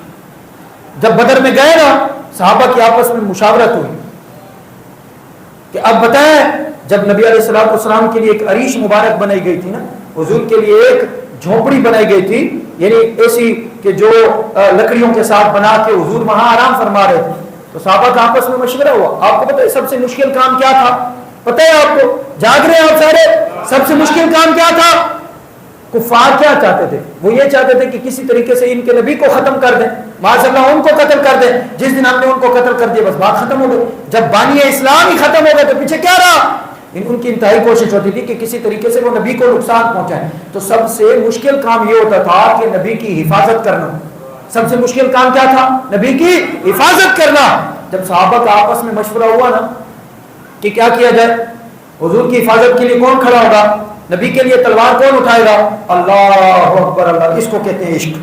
جب بدر میں گئے نا صحابہ کی آپس میں مشاورت ہوئی کہ اب بتائیں، جب نبی علیہ الصلوۃ والسلام کے لیے ایک عریش مبارک بنائی گئی تھی نا، حضور کے لیے ایک جھونپڑی بنائی گئی تھی، یعنی ایسی کہ جو لکڑیوں کے ساتھ بنا کے حضور وہاں آرام فرما رہے تھے، تو صحابہ کا آپس میں مشورہ ہوا۔ آپ کو پتہ ہے سب سے مشکل کام کیا تھا؟ پتہ ہے آپ کو؟ جاگ رہے ہیں آپ سارے؟ سب سے مشکل کام کیا تھا؟ کفار کیا چاہتے تھے؟ وہ یہ چاہتے تھے کہ کسی طریقے سے ان کے نبی کو ختم کر دیں، معاذ اللہ ان کو قتل کر دیں۔ جس دن ہم نے ان کو قتل کر دیا بس بات ختم ہو گئی۔ جب بانی اسلام ہی ختم ہو گئے تو پیچھے کیا رہا؟ ان کی انتہائی کوشش ہوتی تھی کہ کسی طریقے سے وہ نبی کو نقصان پہنچائیں۔ تو سب سے مشکل کام یہ ہوتا تھا کہ نبی کی حفاظت کرنا۔ سب سے مشکل کام کیا تھا؟ نبی کی حفاظت کرنا۔ جب صحابہ کا آپس میں مشورہ ہوا نا کہ کیا کیا جائے، حضور کی حفاظت کے لیے کون کھڑا ہوگا، نبی کے لیے تلوار کون اٹھائے گا؟ اللہ اکبر اللہ، اس کو کہتے ہیں عشق۔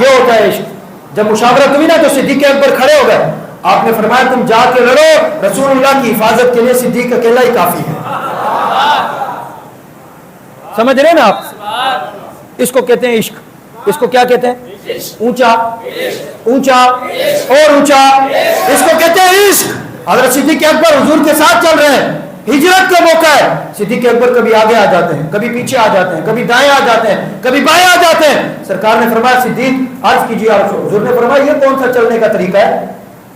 یہ ہوتا ہے عشق۔ جب مشاورت ہوئی نا تو صدیق اکبر کھڑے ہو گئے، آپ نے فرمایا تم جا کے لڑو، رسول اللہ کی حفاظت کے لیے صدیق اکیلا ہی کافی ہے۔ سمجھ رہے نا آپ؟ اس کو کہتے ہیں عشق۔ اس کو کیا کہتے ہیں؟ اونچا، اونچا اور اونچا، اس کو کہتے ہیں عشق۔ حضرت صدیق اکبر حضور کے ساتھ چل رہے ہیں، ہجرت کا موقع ہے، صدیق اکبر کبھی آگے آ جاتے ہیں، کبھی پیچھے آ جاتے ہیں، کبھی دائیں آ جاتے ہیں، کبھی بائیں آ جاتے ہیں۔ سرکار نے فرمایا صدیق عرض کیجیے آپ کو۔ حضور نے فرمایا یہ کون سا چلنے کا طریقہ ہے؟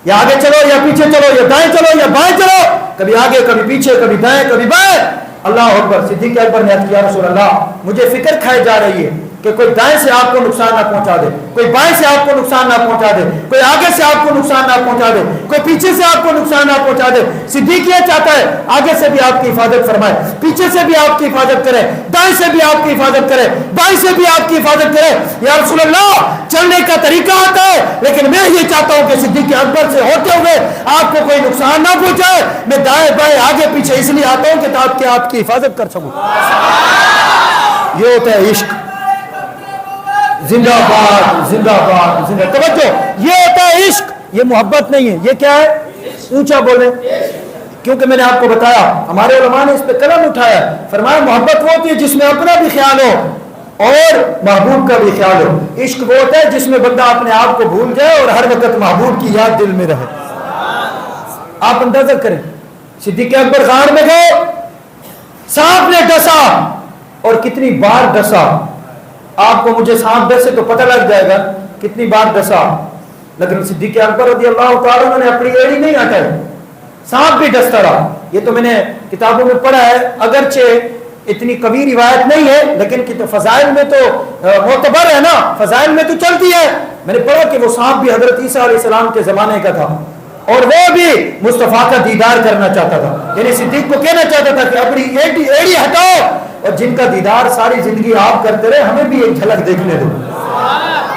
یا آگے چلو یا پیچھے چلو، یا دائیں چلو یا بائیں چلو، کبھی آگے کبھی پیچھے، کبھی دائیں کبھی بائیں۔ اللہ اکبر۔ صدیق اکبر نے عرض کیا رسول اللہ مجھے فکر کھائے جا رہی ہے کہ کوئی دائیں سے آپ کو نقصان نہ پہنچا دے، کوئی بائیں سے آپ کو نقصان نہ پہنچا دے، کوئی آگے سے آپ کو نقصان نہ پہنچا دے، کوئی پیچھے سے آپ کو نقصان نہ پہنچا دے۔ صدیق یہ چاہتا ہے آگے سے بھی آپ کی حفاظت فرمائے، پیچھے سے بھی آپ کی حفاظت کرے، دائیں سے بھی آپ کی حفاظت کرے، بائیں سے بھی آپ کی حفاظت کرے۔ یا رسول اللہ چلنے کا طریقہ آتا ہے، لیکن میں یہ چاہتا ہوں کہ صدیق اکبر سے ہوتے ہوئے آپ کو کوئی نقصان نہ پہنچائے۔ میں دائیں بائیں آگے پیچھے اس لیے آتا ہوں کہ تاکہ آپ کی حفاظت کر سکوں۔ یہ ہوتا ہے عشق۔ زندہ باد، زندہ باد، زندہ۔ توجہ، یہ ہوتا ہے عشق، یہ محبت نہیں ہے۔ یہ کیا ہے؟ اونچا بولیں، کیونکہ میں نے آپ کو بتایا ہمارے علماء نے اس پہ قلم اٹھایا، فرمایا محبت وہ ہوتی ہے جس میں اپنا بھی خیال ہو اور محبوب کا بھی خیال ہو۔ عشق وہ ہوتا ہے جس میں بندہ اپنے آپ کو بھول جائے اور ہر وقت محبوب کی یاد دل میں رہے۔ آپ اندازہ کریں، صدیق اکبر غار میں گئے، سانپ نے ڈسا، اور کتنی بار ڈسا؟ آپ کو مجھے سانپ ڈسے تو پتہ لگ جائے گا کتنی بار ڈسا، لیکن صدیق اکبر رضی اللہ تعالیٰ عنہ نے اپنی ایڑی نہیں ہٹائی، سانپ بھی ڈستا رہا۔ یہ تو میں نے کتابوں میں پڑھا ہے، اگرچہ اتنی قوی روایت نہیں ہے لیکن فضائل میں تو معتبر ہے نا، فضائل میں تو چلتی ہے۔ میں نے پڑھا کہ وہ سانپ بھی حضرت عیسیٰ علیہ السلام کے زمانے کا تھا، اور وہ بھی مصطفیٰ کا دیدار کرنا چاہتا تھا، یعنی صدیق کو کہنا چاہتا تھا کہ اپنی ایڑی ہٹاؤ، اور جن کا دیدار ساری زندگی آپ کرتے رہے ہمیں بھی ایک جھلک دیکھنے دو،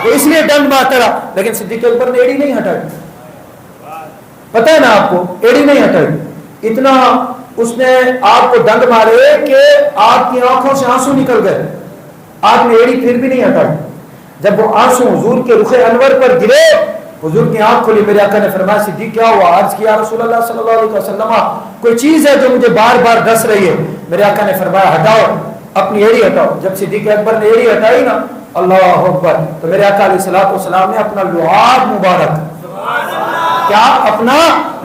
تو اس لیے ڈنڈ مارتا رہا۔ لیکن صدیق اکبر نے ایڑی نہیں ہٹائی، پتہ ہے نا آپ کو، ایڑی نہیں ہٹائی، اتنا اس نے آپ کو ڈنڈ مارے کہ آپ کی آنکھوں سے آنسو نکل گئے، آپ نے ایڑی پھر بھی نہیں ہٹائی۔ جب وہ آنسو حضور کے رخ انور پر گرے، حضور کی آنکھ کھلی، میرے آقا نے فرمایا صدیق کیا ہوا؟ عرض کیا رسول اللہ صلی اللہ علیہ وسلم کوئی چیز ہے جو مجھے بار بار ڈس رہی ہے۔ میرے آقا نے فرمایا ہٹاؤ اپنی ایڑی ہٹاؤ۔ جب صدیق اکبر نے ایڑی ہٹائی نا، اللہ اکبر، تو میرے آقا علیہ السلام نے اپنا لعاب مبارک، کیا اپنا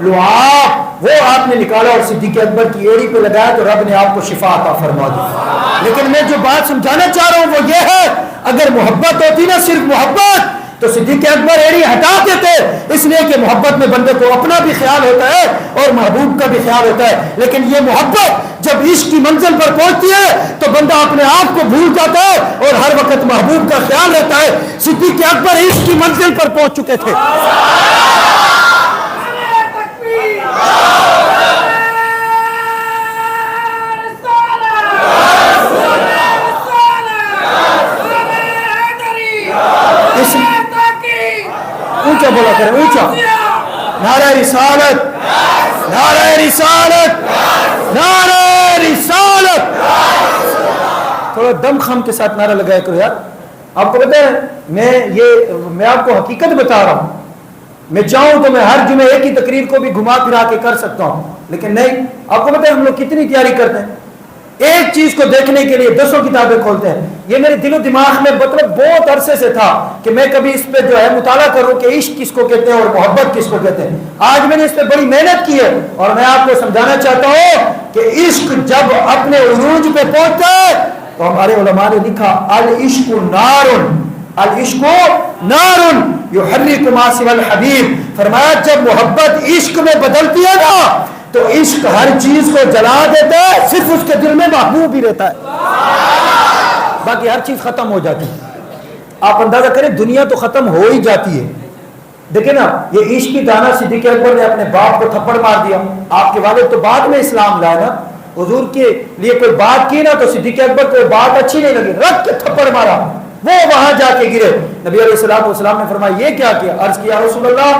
لعاب وہ آپ نے نکالا اور صدیق اکبر کی ایڑی پہ لگایا، تو رب نے آپ کو شفا عطا فرما دی۔ لیکن میں جو بات سمجھانا چاہ رہا ہوں وہ یہ ہے، اگر محبت ہوتی نا، صرف محبت، تو صدیق اکبر ایڑی ہٹا دیتے، اس لیے کہ محبت میں بندے کو اپنا بھی خیال ہوتا ہے اور محبوب کا بھی خیال ہوتا ہے۔ لیکن یہ محبت جب عشق کی منزل پر پہنچتی ہے تو بندہ اپنے آپ کو بھول جاتا ہے اور ہر وقت محبوب کا خیال رہتا ہے۔ صدیق اکبر عشق کی منزل پر پہنچ چکے تھے۔ اونچا بولا کریں، اونچا، نعرہ رسالت، نعرہ رسالت، نعرہ رسالت. تھوڑا دم خم کے ساتھ نعرہ لگایا کرو یار. آپ کو پتہ ہے میں آپ کو حقیقت بتا رہا ہوں. میں چاہوں تو میں ہر جمعے ایک ہی تقریر کو بھی گھما پھرا کے کر سکتا ہوں، لیکن نہیں. آپ کو پتہ ہے ہم لوگ کتنی تیاری کرتے ہیں، ایک چیز کو دیکھنے کے لیے 10 کتابیں کھولتے ہیں. یہ میرے دل و دماغ میں مطلب بہت عرصے سے تھا کہ میں کبھی اس پہ جو ہے مطالعہ کروں کہ عشق کس کو کہتے ہیں اور محبت کس کو کہتے ہیں. آج میں نے اس پہ بڑی محنت کی ہے اور میں آپ کو سمجھانا چاہتا ہوں کہ عشق جب اپنے عروج پہ پہنچتا ہے تو ہمارے علماء نے لکھا العشق نارن، العشق نارن یحرک ما سوى الحبیب. فرمایا جب محبت عشق میں بدلتی ہے نا تو عشق ہر چیز کو جلا دیتا ہے، صرف اس کے دل میں محبوب ہی رہتا ہے، باقی ہر چیز ختم ہو جاتی ہے. آپ اندازہ کریں دنیا تو ختم ہو ہی جاتی ہے. دیکھیں نا یہ عشق کی دانا صدیق اکبر نے اپنے باپ کو تھپڑ مار دیا. آپ کے والد تو بعد میں اسلام لائے نا، حضور کے لیے کوئی بات کی نا تو صدیق اکبر کو بات اچھی نہیں لگی، رکھ کے تھپڑ مارا، وہ وہاں جا کے گرے. نبی علیہ السلام والسلام نے فرمایا یہ کیا کیا؟ عرض کیا رسول اللہ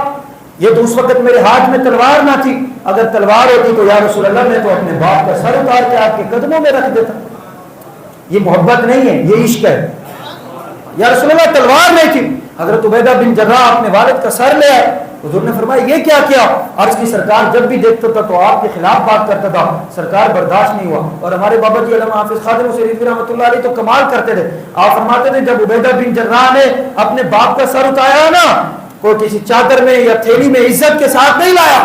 یہ تو اس وقت میرے ہاتھ میں تلوار نہ تھی، اگر تلوار ہوتی تو یا رسول اللہ میں تو اپنے باپ کا سر اتار کے آپ کے قدموں میں رکھ دیتا. یہ محبت نہیں ہے، یہ عشق ہے. یا رسول اللہ تلوار نہیں تھی، حضرت عبیدہ بن جراح اپنے والد کا سر لے آئے. حضور نے فرمایا یہ کیا کیا؟ عرض کی سرکار جب بھی دیکھتا تھا تو آپ کے خلاف بات کرتا تھا، سرکار برداشت نہیں ہوا. اور ہمارے بابا جی علامہ حافظ خادم حسین رحمۃ اللہ علیہ تو کمال کرتے تھے. آپ فرماتے تھے جب عبیدہ بن جراح نے اپنے باپ کا سر اتایا نا، کوئی کسی چادر میں یا تھیلی میں عزت کے ساتھ نہیں لایا،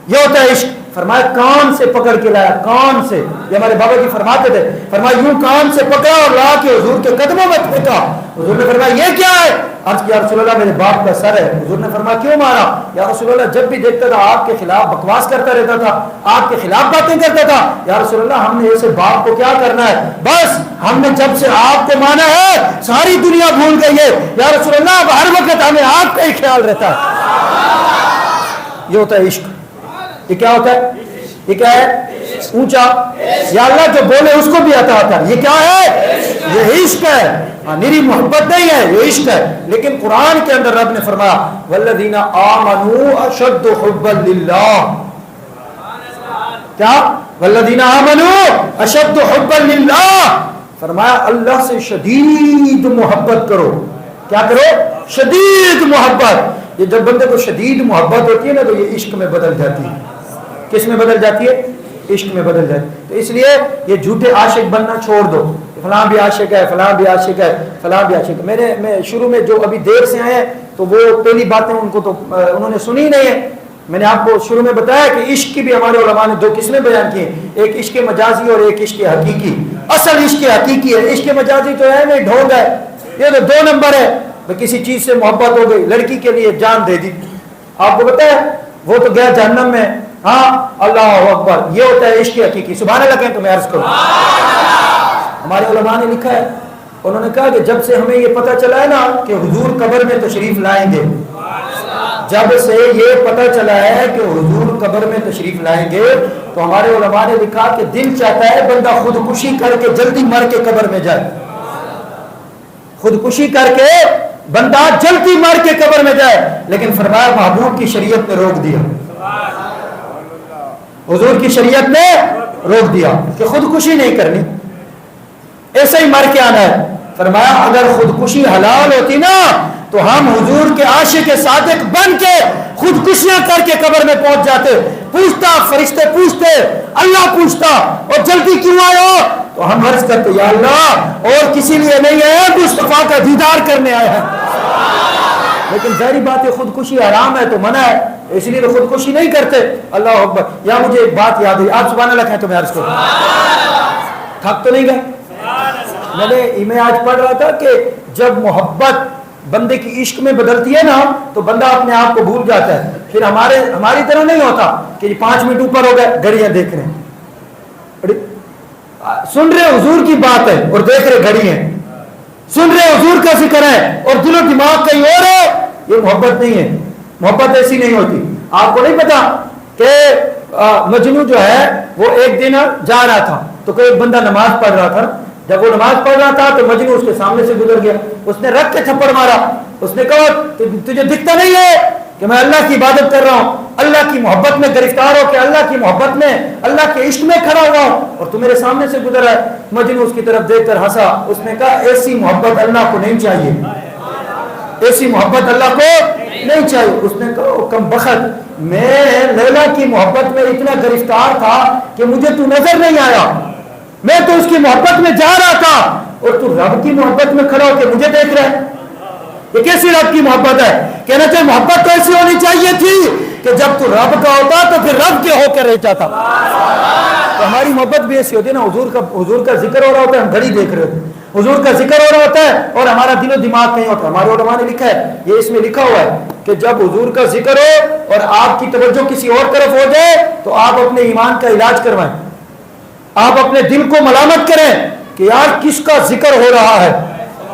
یہ ہوتا ہے عشق. فرمایا کان سے پکڑ کے لایا، کان سے. یہ ہمارے بابا جی فرماتے تھے، فرمایا یوں کان سے پکڑا اور لا کے حضور کے قدموں میں پھینکا. حضور نے فرمایا یہ کیا ہے؟ عرض کیا رسول اللہ میرے باپ کا سر ہے. حضور نے فرمایا کیوں مارا؟ یا رسول اللہ جب بھی دیکھتا تھا آپ کے خلاف بکواس کرتا رہتا تھا، آپ کے خلاف باتیں کرتا تھا. یا رسول اللہ ہم نے ایسے باپ کو کیا کرنا ہے، بس ہم نے جب سے آپ کو مانا ہے ساری دنیا بھول گئی ہے. یا رسول اللہ اب ہر وقت ہمیں آپ کا ہی خیال رہتا ہے. یہ ہوتا ہے عشق. یہ کیا ہوتا ہے؟ یہ کیا ہے؟ اونچا. یا اللہ جو بولے اس کو بھی عطا ہوتا ہے. یہ کیا ہے؟ یہ عشق ہے. میری محبت نہیں ہے، یہ عشق ہے. لیکن قرآن کے اندر رب نے فرمایا والذین آمنوا اشد حبا للہ. کیا؟ والذین آمنوا اشد حبا للہ. فرمایا اللہ سے شدید محبت کرو. کیا کرو؟ شدید محبت. یہ جب بندے کو شدید محبت ہوتی ہے نا تو یہ عشق میں بدل جاتی ہے. کس میں بدل جاتی ہے؟ عشق میں بدل جاتی ہے. تو اس لیے یہ جھوٹے عاشق بننا چھوڑ دو. فلاں بھی عاشق ہے، فلاں بھی عاشق ہے، فلاں بھی عاشق ہے. میں شروع میں جو ابھی دیر سے آئے ہیں تو وہ پہلی باتیں ان کو تو انہوں نے سنی نہیں ہے. میں نے آپ کو شروع میں بتایا کہ عشق کی بھی ہمارے علماء نے 2 قسمیں بیان کی ہیں، ایک عشق مجازی اور ایک عشق حقیقی. اصل عشق حقیقی ہے. عشق مجازی تو ہے نہیں، ڈھونگ ہے، یہ تو 2 نمبر ہے. کسی چیز سے محبت ہو گئی، لڑکی کے لیے جان دے دی. آپ کو پتہ ہے وہ تو گیا جہنم میں. ہاں اللہ اکبر. یہ ہوتا ہے عشق حقیقی. سبحان اللہ کہیں تو میں عرض کروں. ہمارے علماء نے لکھا ہے، انہوں نے کہا کہ جب سے ہمیں یہ پتہ چلا ہے نا کہ حضور قبر میں تشریف لائیں گے، جب سے یہ پتہ چلا ہے کہ حضور قبر میں تشریف لائیں گے تو ہمارے علماء نے لکھا کہ دل چاہتا ہے بندہ خودکشی کر کے جلدی مر کے قبر میں جائے. خودکشی کر کے بندہ جلدی مر کے قبر میں جائے. لیکن فرمایا محبوب کی شریعت نے روک دیا، حضور کی شریعت نے روک دیا کہ خودکشی نہیں کرنی، ایسے ہی مر کے آنا ہے. فرمایا اگر خودکشی حلال ہوتی نا تو ہم حضور کے عاشق صادق بن کے خودکشیاں کر کے قبر میں پہنچ جاتے. پوچھتا فرشتے پوچھتے، اللہ پوچھتا اور جلدی کیوں آئے ہو؟ تو ہم عرض کرتے یا اللہ اور کسی لیے نہیں ہے، مصطفیٰ کا دیدار کرنے آئے ہیں. لیکن ظاہری بات ہے خودکشی حرام ہے تو منع ہے، اس لیے تو خودکشی نہیں کرتے. اللہ اکبر. یا مجھے ایک بات یاد ہے، آپ سبحان اللہ کہیں تو میں عرض کروں. تھک تو نہیں گئے؟ میں آج پڑھ رہا تھا کہ جب محبت بندے کی عشق میں بدلتی ہے نا تو بندہ اپنے آپ کو بھول جاتا ہے. پھر ہماری طرح نہیں ہوتا کہ 5 منٹ اوپر ہو گئے گھڑیاں دیکھ رہے ہیں، سن رہے حضور کی بات ہے اور دیکھ رہے گھڑی ہیں، سن رہے حضور کا ذکر ہے اور دل و دماغ کہیں اور ہے. یہ محبت نہیں ہے. محبت ایسی نہیں ہوتی. آپ کو نہیں پتا کہ مجنو جو ہے وہ ایک دن جا رہا تھا تو کوئی بندہ نماز پڑھ رہا تھا. جب وہ نماز پڑھ رہا تھا تو مجنو اس کے سامنے سے گزر گیا. اس نے رکھ کے تھپڑ مارا. اس نے کہا تجھے دکھتا نہیں ہے کہ میں اللہ کی عبادت کر رہا ہوں, اللہ کی محبت میں گرفتار ہو کے اللہ کی محبت میں اللہ کے عشق میں کھڑا ہوا ہوں, اور تو میرے سامنے سے گزر ہے. مجنو اس کی طرف دیکھ کر ہنسا. اس نے کہا ایسی محبت اللہ کو نہیں چاہیے, ایسی محبت اللہ کو نہیں چاہیے. اس نے کہا کم بخت, میں لیلا کی محبت میں اتنا گرفتار تھا کہ مجھے تو نظر نہیں آیا. میں تو اس کی محبت میں جا رہا تھا اور تو رب کی محبت میں کھڑا ہو کے مجھے دیکھ رہا ہے. یہ کیسی رب کی محبت ہے؟ کہنا چاہیے محبت تو ایسی ہونی چاہیے تھی کہ جب تو رب کا ہوتا تو پھر رب کے ہو کے رہ جاتا. تو ہماری محبت بھی ایسی ہوتی ہے نا, حضور کا ذکر ہو رہا ہوتا ہے, ہم گھڑی دیکھ رہے ہوتے ہیں, حضور کا ذکر ہو رہا ہوتا ہے اور ہمارا دل و دماغ نہیں ہوتا. ہمارے علماء نے لکھا ہے, یہ اس میں لکھا ہوا ہے کہ جب حضور کا ذکر ہو اور آپ کی توجہ کسی اور طرف ہو جائے تو آپ اپنے ایمان کا علاج کروائیں. آپ اپنے دل کو ملامت کریں کہ یار کس کا ذکر ہو رہا ہے,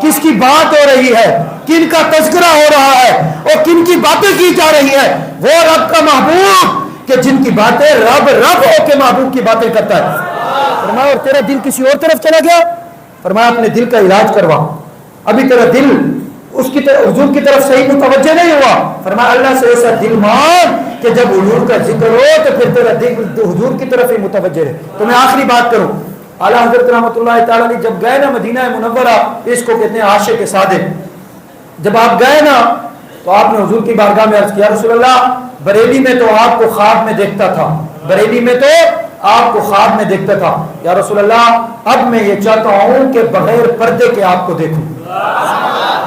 کس کی بات ہو رہی ہے, کن کا تذکرہ ہو رہا ہے اور کن کی باتیں کی جا رہی ہے. وہ رب کا محبوب کہ جن کی باتیں رب ہو کے محبوب کی باتیں کرتا ہے. فرمایا اور تیرا دل کسی اور طرف چلا گیا, فرمایا اپنے دل کا علاج کروا. ابھی تیرا دل اس کی طرف حضور کی طرف صحیح متوجہ نہیں ہوا. فرمایا اللہ سے ایسا دل مانگ کہ جب حضور کا ذکر ہو تو پھر تیرا دل حضور کی طرف ہی متوجہ رہے. تو میں آخری بات کروں, اعلیٰ حضرت رحمۃ اللہ تعالیٰ نے جب گئے نا مدینہ منورہ, اس کو کہتے ہیں عاشق صادق, جب آپ گئے نا تو آپ نے حضور کی بارگاہ میں عرض کیا رسول اللہ بریلی میں تو آپ کو خواب میں دیکھتا تھا, بریلی میں تو آپ کو خواب میں دیکھتا تھا, یا رسول اللہ اب میں یہ چاہتا ہوں کہ بغیر پردے کے آپ کو دیکھوں.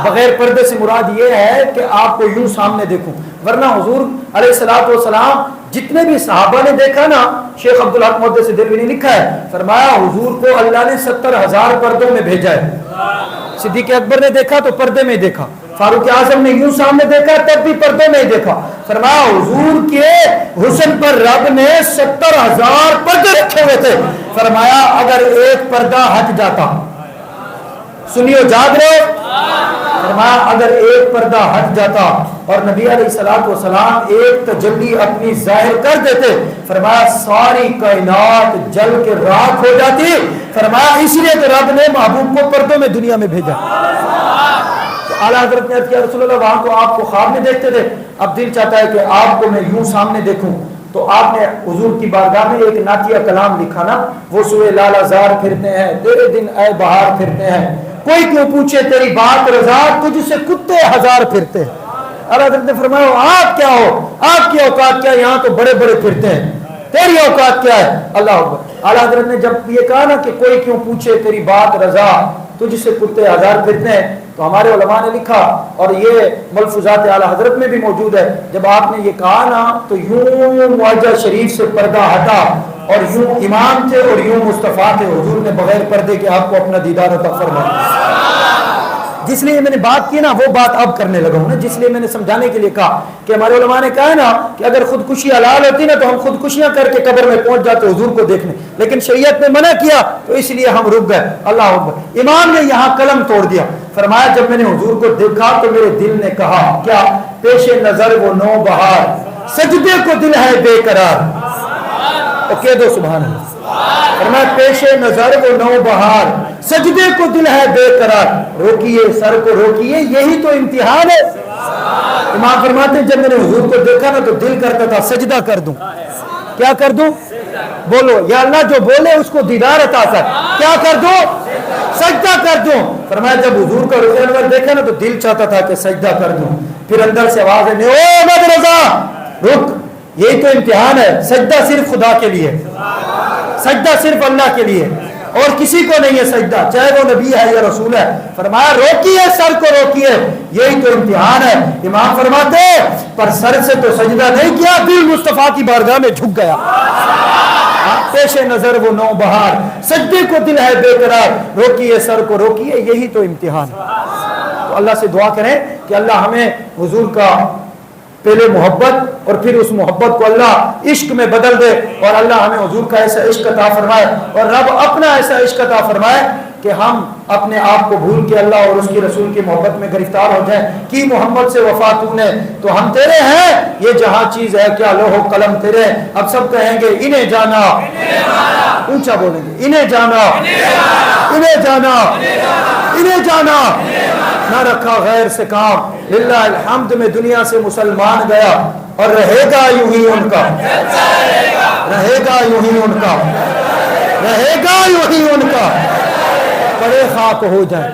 بغیر پردے سے مراد یہ ہے کہ آپ کو یوں سامنے دیکھوں. ورنہ حضور علیہ الصلوۃ والسلام جتنے بھی صحابہ نے دیکھا نا, شیخ عبدالحق محدث دہلوی نے لکھا ہے, فرمایا حضور کو اللہ نے 70,000 پردوں میں بھیجا ہے. صدیق اکبر نے دیکھا تو پردے میں دیکھا, فاروق اعظم نے یوں سامنے دیکھا تب بھی پردے میں ہی دیکھا. فرمایا حضور کے حسن پر رب نے 70,000 پردے رکھے ہوئے تھے. فرمایا اگر ایک پردہ ہٹ جاتا, سنیو جاگ رہے, فرمایا اگر ایک پردہ ہٹ جاتا اور نبی علیہ الصلوۃ والسلام ایک تجلی اپنی ظاہر کر دیتے, فرمایا ساری کائنات جل کے راکھ ہو جاتی. فرمایا اس لیے تو رب نے محبوب کو پردوں میں دنیا میں بھیجا. تو اعلیٰ حضرت نے کیا رسول اللہ وہاں کو آپ کو خواب میں دیکھتے تھے, اب دل چاہتا ہے کہ آپ کو میں یوں سامنے دیکھوں. تو آپ نے حضور کی بارگاہ میں ایک نعتیہ کلام لکھا نا, وہ سوئے لالہ زار پھرتے ہیں تیرے دن اے بہار پھرتے ہیں, کوئی کیوں پوچھے تیری بات رضا تجھ سے کتے ہزار پھرتے ہیں. اعلیٰ حضرت نے فرمایا آپ کیا ہو, آپ کی اوقات کیا, یہاں تو بڑے بڑے پھرتے ہیں, تیری اوقات کیا ہے. اللہ اکبر. اعلیٰ حضرت نے جب یہ کہا نا کہ کوئی کیوں پوچھے تیری بات رضا تجھ سے کتے ہزار پھرتے ہیں, تو ہمارے علماء نے لکھا اور یہ ملفوظات اعلیٰ حضرت میں بھی موجود ہے, جب آپ نے یہ کہا نا تو یوں معجزہ شریف سے پردہ ہٹا اور یوں امام تھے اور یوں مصطفیٰ تھے. حضور نے بغیر پردے کے آپ کو اپنا دیدار عطا فرمایا. جس لیے میں نے بات کی نا وہ بات اب کرنے لگا ہوں نا, جس لیے میں نے سمجھانے کے لیے کہا کہ ہمارے علماء نے کہا نا کہ اگر خودکشی حلال ہوتی نا تو ہم خودکشیاں کر کے قبر میں پہنچ جاتے حضور کو دیکھنے, لیکن شریعت نے منع کیا تو اس لیے ہم رک گئے. اللہ اکبر. امام نے یہاں قلم توڑ دیا. فرمایا جب میں نے حضور کو دیکھا تو میرے دل نے کہا کیا, پیش نظر وہ نو بہار, سجدے کو دل ہے بے قرار. اور کہہ دو سبحان اللہ. فرمایا پیش نظر وہ نو بہار, سجدے کو دل ہے بے قرار, روکیے سر کو روکیے یہی تو امتحان ہے. امام فرماتے ہیں جب میں نے حضور کو دیکھا نا تو دل کرتا تھا سجدہ کر دوں. کیا کر دوں؟ بولو یا اللہ جو بولے اس کو دیدار عطا کر. کیا کر دوں؟ سجدہ کر دوں. فرمایا جب حضور کا روز انور دیکھا نا تو دل چاہتا تھا کہ سجدہ کر دوں. پھر اندر سے آواز ہے او مد رضا رک, یہی تو امتحان ہے. سجدہ صرف خدا کے لیے, سجدہ صرف اللہ کے لیے, اور کسی کو نہیں ہے سجدہ, چاہے وہ نبی ہے یا رسول ہے. فرمایا روکیے سر کو روکیے یہی تو امتحان ہے. امام فرماتے پر سر سے تو سجدہ نہیں کیا, دل مصطفیٰ کی بارگاہ میں جھک گیا. پیش نظر وہ نو بہار, سجدے کو دل ہے بے قرار, روکیے سر کو روکیے یہی تو امتحان ہے. تو اللہ سے دعا کریں کہ اللہ ہمیں حضور کا پہلے محبت اور پھر اس محبت کو اللہ عشق میں بدل دے, اور اللہ ہمیں حضور کا ایسا عشق عطا فرمائے اور رب اپنا ایسا عشق عطا فرمائے کہ ہم اپنے آپ کو بھول کے اللہ اور اس کی رسول کی محبت میں گرفتار ہو جائیں. کی محمد سے وفا تو نے تو ہم تیرے ہیں, یہ جہاں چیز ہے کیا لوح و قلم تیرے. اب سب کہیں گے انہیں جانا, اونچا بولیں گے انہیں جانا, انہیں جانا, انہیں جانا. نہ رکھا غیر سے کام, للہ الحمد میں دنیا سے مسلمان گیا اور رہے گا یوں ہی ان کا, رہے گا یوں ہی ان کا, رہے گا یوں ہی ان کا. پڑے خاک ہو جائے